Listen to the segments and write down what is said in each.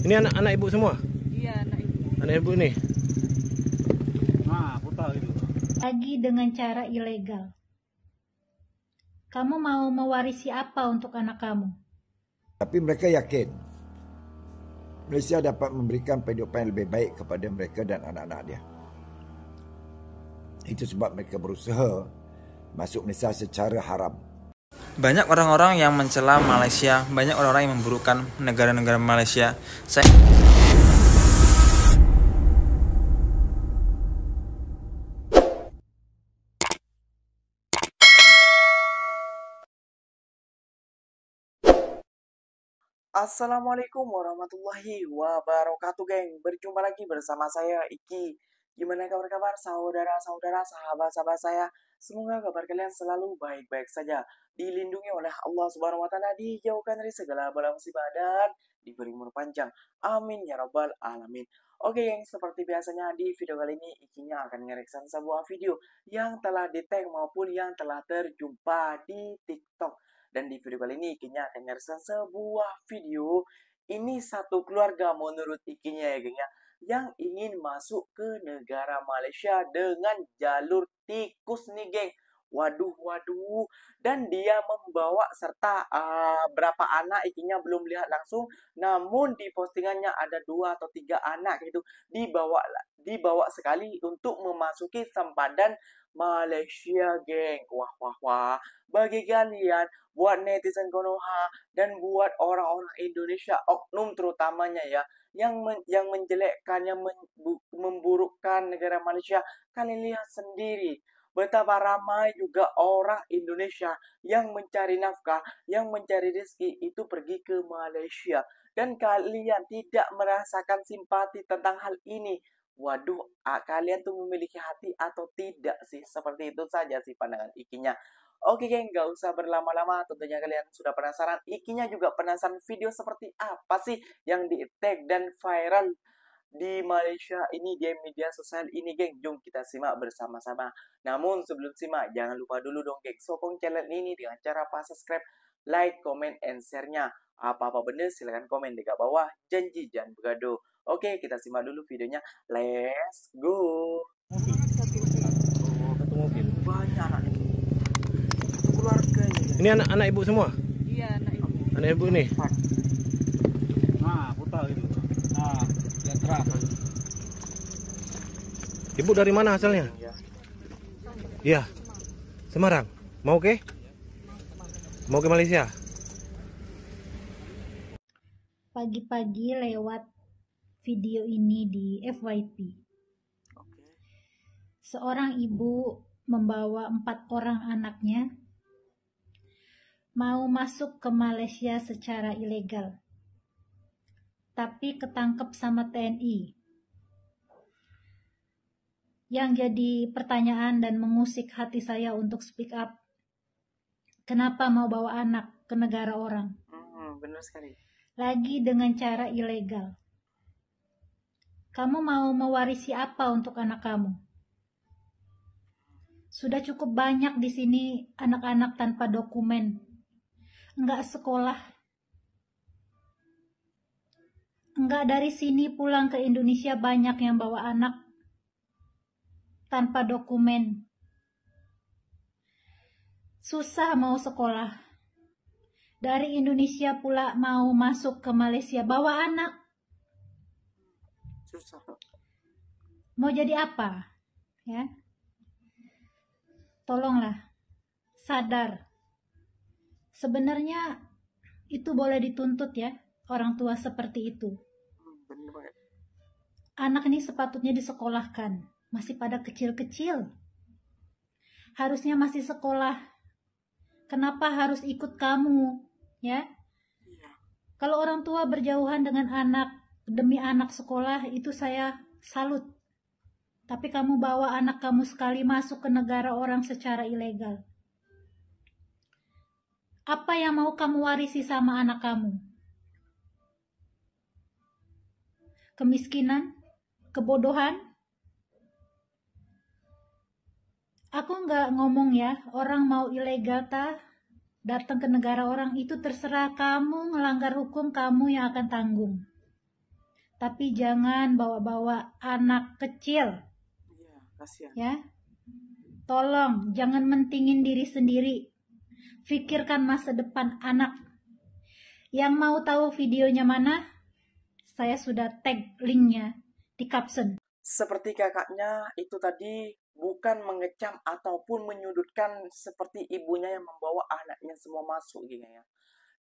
Ini anak-anak ibu semua? Iya, anak ibu. Anak ibu nih. Nah, aku tahu itu. Lagi dengan cara ilegal. Kamu mau mewarisi apa untuk anak kamu? Tapi mereka yakin Malaysia dapat memberikan kehidupan yang lebih baik kepada mereka dan anak-anak dia. Itu sebab mereka berusaha masuk Malaysia secara haram. Banyak orang-orang yang mencela Malaysia, banyak orang-orang yang memburukkan negara-negara Malaysia. Assalamualaikum warahmatullahi wabarakatuh, geng. Berjumpa lagi bersama saya Iki. Gimana kabar saudara-saudara, sahabat-sahabat saya? Semoga kabar kalian selalu baik-baik saja, dilindungi oleh Allah Subhanahu wa taala, dijauhkan dari segala bala musibah dan diberi umur panjang. Amin ya rabbal alamin. Oke, geng, seperti biasanya di video kali ini Ikinya akan nge-reaction sebuah video yang telah di-tag maupun yang telah terjumpa di TikTok. Dan di video kali ini Ikinya akan nge-reaction sebuah video. Ini satu keluarga menurut Ikinya ya, geng, ya, yang ingin masuk ke negara Malaysia dengan jalur tikus nih, geng. Waduh. Dan dia membawa serta berapa anak Ikinya belum lihat langsung. Namun di postingannya ada 2 atau 3 anak gitu. Dibawa sekali untuk memasuki sempadan Malaysia, geng. Wah. Bagi kalian, buat netizen Konoha, dan buat orang-orang Indonesia, oknum terutamanya ya, yang menjelekkan, yang memburukkan negara Malaysia, kalian lihat sendiri betapa ramai juga orang Indonesia yang mencari nafkah, yang mencari rezeki itu pergi ke Malaysia. Dan kalian tidak merasakan simpati tentang hal ini. Waduh, kalian tuh memiliki hati atau tidak sih? Seperti itu saja sih pandangan Ikinya. Oke, geng, gak usah berlama-lama. Tentunya kalian sudah penasaran. Ikinya juga penasaran video seperti apa sih yang di-tag dan viral di Malaysia ini, di media sosial ini, geng. Jom kita simak bersama-sama. Namun sebelum simak, jangan lupa dulu dong, geng, sokong channel ini dengan cara subscribe, like, comment, and share-nya. Apa-apa bener silahkan komen di bawah. Janji jangan begaduh. Oke, kita simak dulu videonya. Let's go. Satu mobil. Banyak anak nih. Keluarga ini. Ini anak-anak ibu semua? Iya, anak ibu. Anak ibu nih. Nah, aku tahu itu. Nah, yang terang. Ibu dari mana asalnya? Iya. Semarang. Mau ke? Mau ke Malaysia? Pagi-pagi lewat video ini di FYP. Seorang ibu membawa 4 orang anaknya mau masuk ke Malaysia secara ilegal, tapi ketangkep sama TNI. Yang jadi pertanyaan dan mengusik hati saya untuk speak up, kenapa mau bawa anak ke negara orang? Benar sekali. Lagi dengan cara ilegal. Kamu mau mewarisi apa untuk anak kamu? Sudah cukup banyak di sini anak-anak tanpa dokumen, enggak sekolah, enggak dari sini pulang ke Indonesia, banyak yang bawa anak tanpa dokumen. Susah mau sekolah. Dari Indonesia pula mau masuk ke Malaysia, bawa anak. Susah. Mau jadi apa? Ya. Tolonglah, sadar. Sebenarnya itu boleh dituntut ya, orang tua seperti itu. Anak ini sepatutnya disekolahkan, masih pada kecil-kecil. Harusnya masih sekolah. Kenapa harus ikut kamu? Ya. Kalau orang tua berjauhan dengan anak demi anak sekolah, itu saya salut. Tapi kamu bawa anak kamu sekali masuk ke negara orang secara ilegal. Apa yang mau kamu warisi sama anak kamu? Kemiskinan? Kebodohan? Aku nggak ngomong ya, orang mau ilegal datang ke negara orang, itu terserah kamu, ngelanggar hukum kamu yang akan tanggung. tapi jangan bawa-bawa anak kecil. Iya, kasihan. Ya, tolong jangan mentingin diri sendiri. Pikirkan masa depan anak. Yang mau tahu videonya mana? Saya sudah tag linknya di caption. Seperti kakaknya itu tadi, bukan mengecam ataupun menyudutkan seperti ibunya yang membawa anaknya semua masuk gitu ya.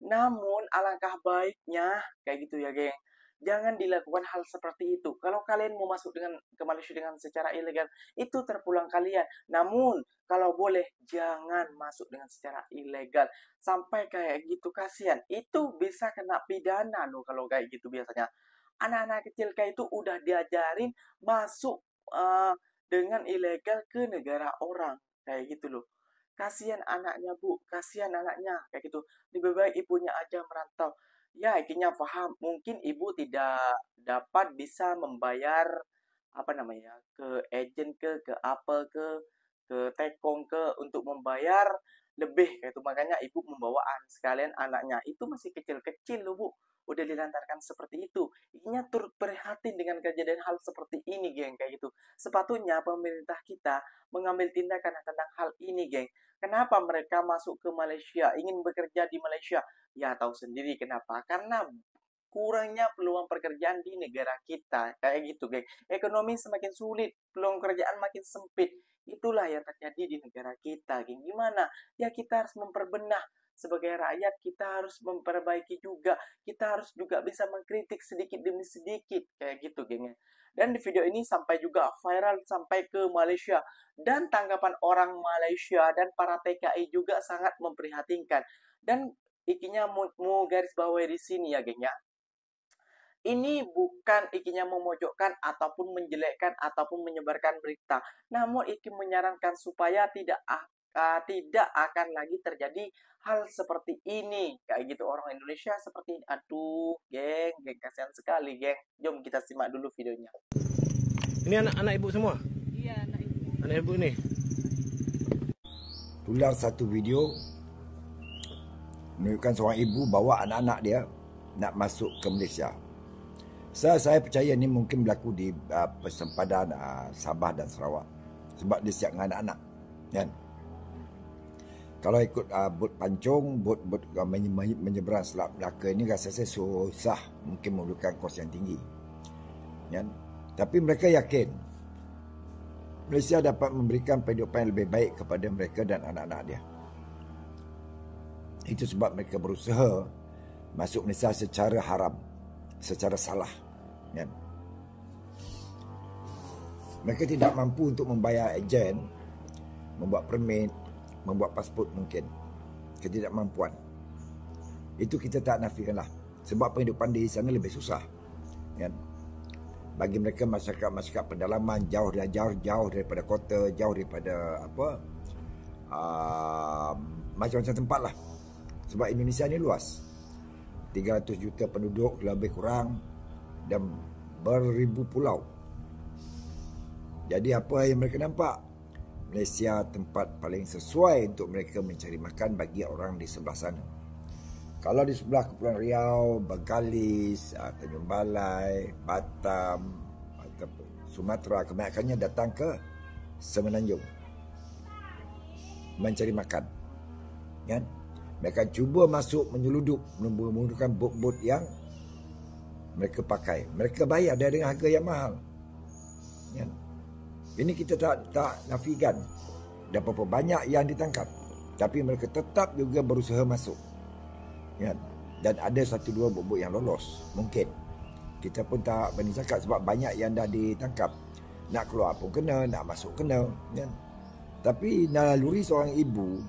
Namun alangkah baiknya kayak gitu ya, geng. Jangan dilakukan hal seperti itu. Kalau kalian mau masuk ke Malaysia dengan secara ilegal, itu terpulang kalian. Namun, kalau boleh, jangan masuk dengan secara ilegal. Sampai kayak gitu, kasihan. Itu bisa kena pidana loh kalau kayak gitu biasanya. Anak-anak kecil kayak itu udah diajarin masuk dengan ilegal ke negara orang. Kayak gitu loh. Kasihan anaknya, Bu. Kasihan anaknya. Kayak gitu. Lebih baik ibunya aja merantau. Ya, ibunya paham. Mungkin ibu tidak dapat bisa membayar ke agent ke apa ke Tekong untuk membayar lebih kayak itu. Makanya ibu membawa sekalian anaknya. Itu masih kecil-kecil loh, Bu. Udah dilantarkan seperti itu. Ibunya turut prihatin dengan kejadian hal seperti ini, geng, kayak gitu. Sepatutnya pemerintah kita mengambil tindakan tentang hal ini, geng. Kenapa mereka masuk ke Malaysia, ingin bekerja di Malaysia? Ya, tahu sendiri kenapa. Karena kurangnya peluang pekerjaan di negara kita. Kayak gitu, geng. Ekonomi semakin sulit, peluang pekerjaan makin sempit. Itulah yang terjadi di negara kita, geng. Gimana? Ya, kita harus memperbenah. Sebagai rakyat, kita harus memperbaiki juga. Kita harus juga bisa mengkritik sedikit demi sedikit. Kayak gitu, geng. Dan di video ini sampai juga viral sampai ke Malaysia. Dan tanggapan orang Malaysia dan para TKI juga sangat memprihatinkan. Dan ikinya mau garis bawahi di sini ya, geng ya. Ini bukan ikinya memojokkan ataupun menjelekkan ataupun menyebarkan berita. Namun iki menyarankan supaya tidak akan lagi terjadi hal seperti ini. Kayak gitu orang Indonesia seperti ini. Aduh, geng, kasihan sekali, geng. Jom kita simak dulu videonya. Ini anak-anak ibu semua? Iya, anak ibu. Anak ibu ini? Tular satu video menunjukkan seorang ibu bawa anak-anak dia nak masuk ke Malaysia. Saya percaya ni mungkin berlaku di persempadan Sabah dan Sarawak. Sebab dia siap dengan anak-anak. Kan? Kalau ikut bot pancung, bot menyeberang Selat Melaka ini rasa saya susah. Mungkin memerlukan kos yang tinggi. Kan? Tapi mereka yakin Malaysia dapat memberikan kehidupan yang lebih baik kepada mereka dan anak-anak dia. Itu sebab mereka berusaha masuk Malaysia secara haram, secara salah. Kan? Mereka tidak mampu untuk membayar ejen, membuat permit, membuat pasport mungkin. Ketidakmampuan. Itu kita tak nafikanlah. Sebab kehidupan di sana lebih susah. Kan? Bagi mereka masyarakat pedalaman jauh daripada kota, jauh daripada macam-macam tempat lah. Sebab Indonesia ni luas, 300 juta penduduk lebih kurang dan beribu pulau. Jadi apa yang mereka nampak, Malaysia tempat paling sesuai untuk mereka mencari makan bagi orang di sebelah sana. Kalau di sebelah Kepulauan Riau, Bengkalis, Tanjung Balai, Batam, ataupun Sumatera, kebanyakannya datang ke Semenanjung mencari makan. Kan? Mereka cuba masuk menyeludup, menggunakan bot-bot yang mereka pakai. Mereka bayar dengan harga yang mahal. Kan? Ini kita tak nafikan. Dan berapa banyak yang ditangkap. Tapi mereka tetap juga berusaha masuk. Ya, dan ada satu dua bot-bot yang lolos. Mungkin kita pun tak berani cakap sebab banyak yang dah ditangkap. Nak keluar pun kena, nak masuk kena. Ya. Tapi naluri seorang ibu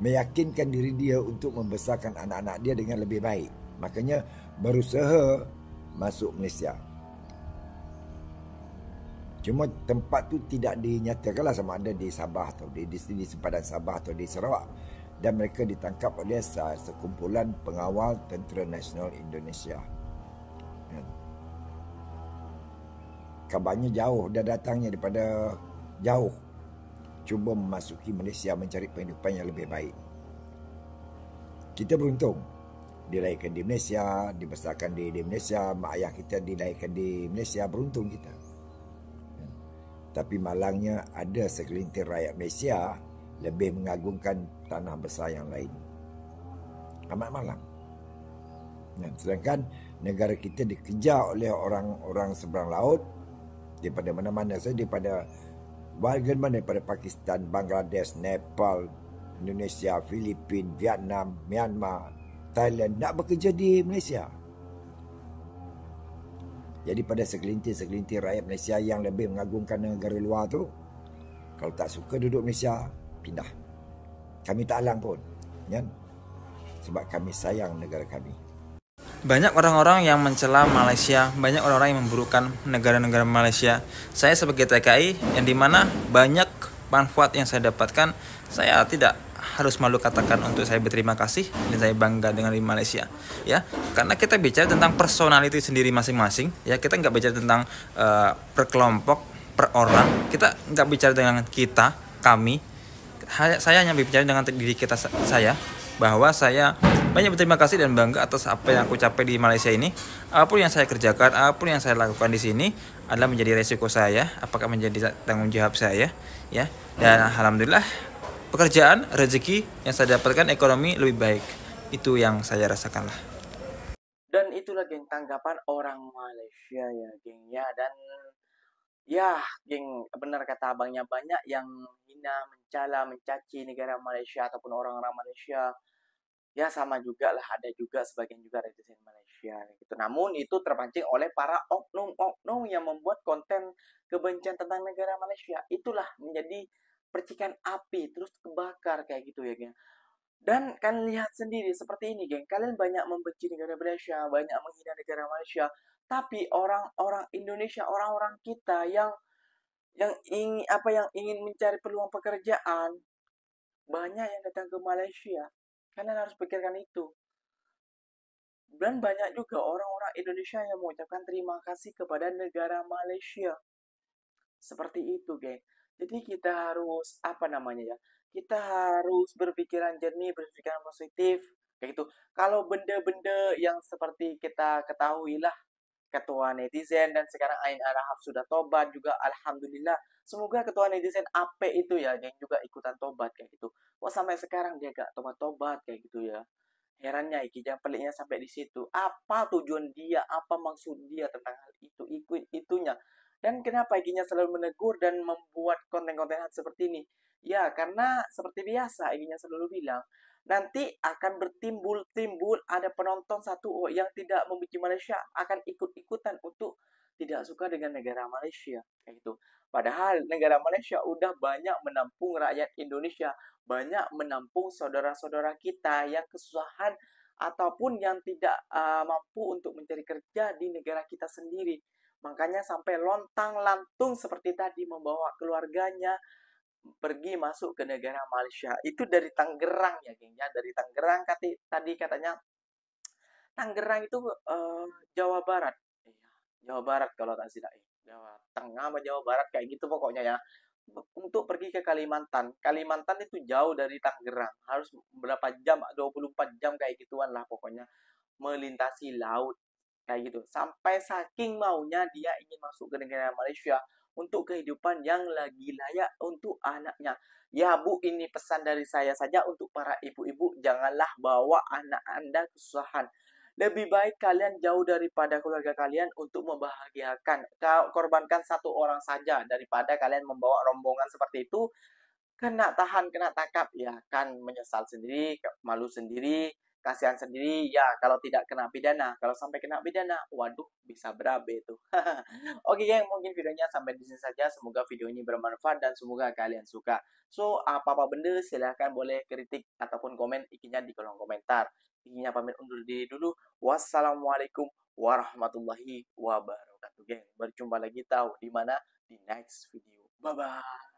meyakinkan diri dia untuk membesarkan anak-anak dia dengan lebih baik. Makanya berusaha masuk Malaysia. Cuma tempat tu tidak dinyatakanlah sama ada di Sabah atau di sempadan Sabah atau di Sarawak. Dan mereka ditangkap oleh sekumpulan pengawal Tentera Nasional Indonesia. Kabarnya jauh, dah datangnya daripada jauh. Cuba memasuki Malaysia mencari kehidupan yang lebih baik. Kita beruntung. dilahirkan di Malaysia, dibesarkan di Malaysia, mak ayah kita dilahirkan di Malaysia, beruntung kita. Tapi malangnya ada segelintir rakyat Malaysia lebih mengagungkan tanah besar yang lain. Amat malang. Sedangkan negara kita dikejar oleh orang-orang seberang laut daripada mana-mana saja, daripada warga mana, daripada Pakistan, Bangladesh, Nepal, Indonesia, Filipina, Vietnam, Myanmar, Thailand nak bekerja di Malaysia. Jadi pada segelintir rakyat Malaysia yang lebih mengagungkan negara luar tu, kalau tak suka duduk Malaysia, pindah. Kami tak halang pun, kan? Sebab kami sayang negara kami. Banyak orang-orang yang mencela Malaysia, banyak orang-orang yang memburukkan negara-negara Malaysia. Saya sebagai TKI yang dimana banyak manfaat yang saya dapatkan, saya tidak harus malu katakan untuk saya berterima kasih dan saya bangga dengan di Malaysia, ya. Karena kita bicara tentang personality sendiri masing-masing, ya. Kita nggak bicara tentang per kelompok, per orang. Kita nggak bicara dengan kita, kami. Saya hanya bicara dengan diri kita, saya, bahwa saya banyak berterima kasih dan bangga atas apa yang aku capai di Malaysia ini. Apapun yang saya kerjakan, apapun yang saya lakukan di sini adalah menjadi resiko saya, apakah menjadi tanggung jawab saya, ya. Dan alhamdulillah pekerjaan, rezeki yang saya dapatkan, ekonomi lebih baik. Itu yang saya rasakan lah. Dan itulah geng tanggapan orang Malaysia ya geng ya. Dan ya geng, benar kata abangnya, banyak yang hina, mencela, mencaci negara Malaysia ataupun orang-orang Malaysia. Ya sama juga lah, ada juga sebagian juga netizen Malaysia gitu. Namun itu terpancing oleh para oknum-oknum yang membuat konten kebencian tentang negara Malaysia. Itulah menjadi percikan api terus kebakar kayak gitu ya geng. Dan kalian lihat sendiri seperti ini geng, kalian banyak membenci negara Malaysia, banyak menghina negara Malaysia, tapi orang-orang Indonesia, orang-orang kita yang ingin mencari peluang pekerjaan, banyak yang datang ke Malaysia. Kalian harus pikirkan itu. Dan banyak juga orang-orang Indonesia yang mengucapkan terima kasih kepada negara Malaysia. Seperti itu, geng. Jadi kita harus, kita harus berpikiran jernih, berpikiran positif. Kayak gitu. Kalau benda-benda yang seperti kita ketahui lah, ketua netizen dan sekarang Ain Arahab sudah tobat juga, alhamdulillah. Semoga ketua netizen AP itu ya yang juga ikutan tobat kayak gitu. Wah sampai sekarang dia gak tobat-tobat kayak gitu ya. Herannya Iki, yang peliknya sampai di situ. Apa tujuan dia, apa maksud dia tentang hal itu, itunya. Dan kenapa Ikinya selalu menegur dan membuat konten-konten seperti ini? Ya karena seperti biasa Ikinya selalu bilang, nanti akan bertimbul ada penonton satu yang tidak membenci Malaysia akan ikut-ikutan untuk tidak suka dengan negara Malaysia kayak gitu. Padahal negara Malaysia udah banyak menampung rakyat Indonesia, banyak menampung saudara-saudara kita yang kesusahan ataupun yang tidak mampu untuk mencari kerja di negara kita sendiri. Makanya sampai lontang-lantung seperti tadi membawa keluarganya pergi masuk ke negara Malaysia. Itu dari Tangerang ya geng ya, dari Tangerang tadi katanya Tangerang itu Jawa Barat. Jawa Barat kalau tak silap. Jawa Tengah atau Jawa Barat kayak gitu pokoknya ya. Untuk pergi ke Kalimantan. Kalimantan itu jauh dari Tangerang. Harus berapa jam? 24 jam kayak gituan lah pokoknya. Melintasi laut kayak gitu. Sampai saking maunya dia ingin masuk ke negara Malaysia untuk kehidupan yang lagi layak untuk anaknya. Ya Bu, ini pesan dari saya saja untuk para ibu-ibu, janganlah bawa anak Anda kesusahan. Lebih baik kalian jauh daripada keluarga kalian untuk membahagiakan. Korbankan satu orang saja daripada kalian membawa rombongan seperti itu. Kena tahan, kena tangkap, ya kan menyesal sendiri, malu sendiri, kasihan sendiri. Ya kalau tidak kena pidana, kalau sampai kena pidana, waduh bisa berabe itu. Oke geng, mungkin videonya sampai di sini saja. Semoga video ini bermanfaat dan semoga kalian suka. So apa-apa benda silahkan boleh kritik ataupun komen Ikinya di kolom komentar. Ikinya pamit undur diri dulu. Wassalamualaikum warahmatullahi wabarakatuh geng. Berjumpa lagi tahu di mana di next video. Bye bye.